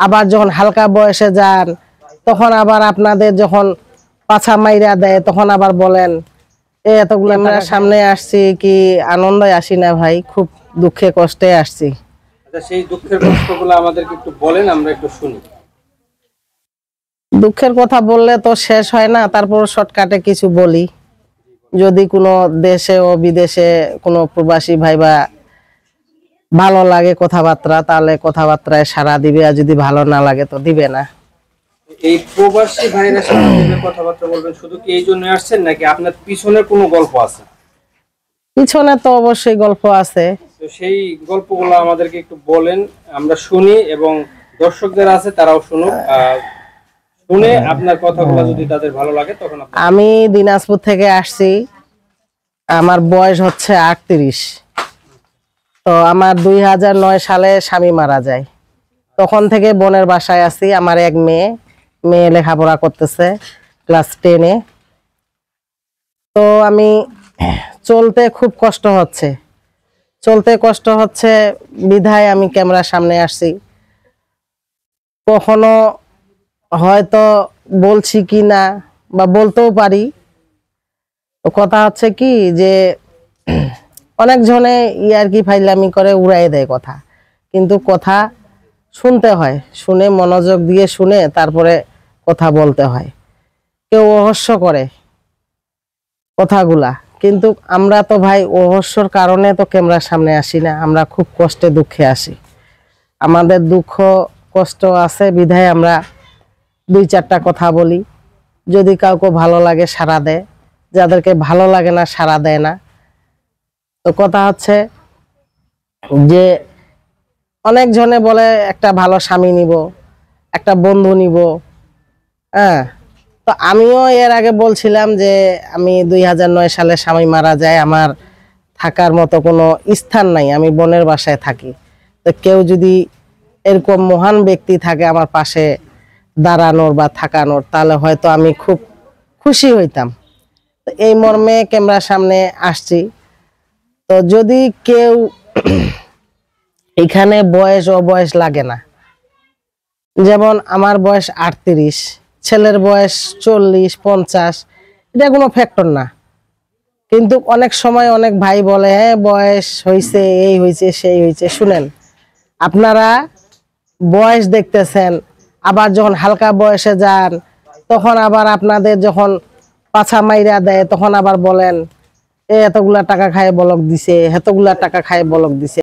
আবার যখন হালকা বয়সে যান তখন আবার আপনাদের যখন পাছা মাইরা দেয় তখন আবার বলেন এতগুলো আমরা সামনে আসছি কি আনন্দে আসি না ভাই, খুব দুঃখে কষ্টে আসছি। আচ্ছা, সেই দুঃখের কষ্টগুলো আমাদেরকে একটু বলেন, আমরা একটু শুনি। দুঃখের কথা বললে তো শেষ হয় না, তারপর শর্টকাটে কিছু বলি। যদি কোনো দেশে ও বিদেশে কোনো প্রবাসী ভাই বা ভালো লাগে কথাবার্তা, তাহলে কথাবার্তায় সাড়া দিবে, আর যদি ভালো না লাগে তো দিবে না। এই প্রবাসী ভাইরা সাথে কথাবার্তা বলবেন, শুধু কি এই জন্য আসছেন নাকি আপনার পিছনে কোনো গল্প আছে? পিছনে তো অবশ্যই গল্প আছে। তো সেই গল্পগুলো আমাদেরকে একটু বলেন, আমরা শুনি এবং দর্শকদের আছে তারাও শুনুক। শুনে আপনার কথাগুলো যদি তাদের ভালো লাগে তখন আমি দিনাজপুর থেকে আসছি, আমার বয়স হচ্ছে 38। তো আমার 2009 সালে স্বামী মারা যায়, তখন থেকে বোনের বাসায় আছি। আমার এক মেয়ে লেখাপড়া করতেছে ক্লাস 10-এ। তো আমি চলতে খুব কষ্ট হচ্ছে বিধায় আমি ক্যামেরার সামনে আসছি। কখনো হয়তো বলছি কি না বা বলতেও পারি। কথা হচ্ছে কি যে অনেক জনে ইয়ারকি ফাইলামি করে উড়াই দেয় কথা, কিন্তু কথা শুনতে হয়, শুনে মনোযোগ দিয়ে শুনে তারপরে কথা বলতে হয়। কেউ রহস্য করে কথাগুলা, কিন্তু আমরা তো ভাই রহস্যর কারণে তো ক্যামেরার সামনে আসি না, আমরা খুব কষ্টে দুঃখে আসি। আমাদের দুঃখ কষ্ট আছে বিধায় আমরা 2-4টা কথা বলি। যদি কাউকে ভালো লাগে সাড়া দেয়, যাদেরকে ভালো লাগে না সাড়া দেয় না। তো কথা হচ্ছে যে অনেক জনে বলে একটা ভালো স্বামী নিব, একটা বন্ধু নিব। হ্যাঁ, তো আমিও এর আগে বলছিলাম যে আমি 2009 সালে স্বামী মারা যায়, আমার থাকার মতো কোনো স্থান নাই, আমি বোনের বাসায় থাকি। তো কেউ যদি এরকম মহান ব্যক্তি থাকে আমার পাশে দাঁড়ানোর বা থাকানোর, তাহলে হয়তো আমি খুব খুশি হইতাম। তো এই মর্মে ক্যামেরার সামনে আসছি। তো যদি কেউ এখানে বয়স অবয়স লাগে না, যেমন আমার বয়স 38, ছেলের বয়স 40-50, এটা কোনো ফ্যাক্টর না। কিন্তু অনেক সময় অনেক ভাই বলে হ্যাঁ বয়স হয়েছে, এই হয়েছে সেই হয়েছে। শুনেন, আপনারা বয়স দেখতেছেন, আবার যখন হালকা বয়সে যান তখন আবার আপনাদের যখন পাছা মাইরা দেয় তখন আবার বলেন এতগুলা টাকা খায় বলক দিছে, এতগুলা টাকা খায় বলক দিছে।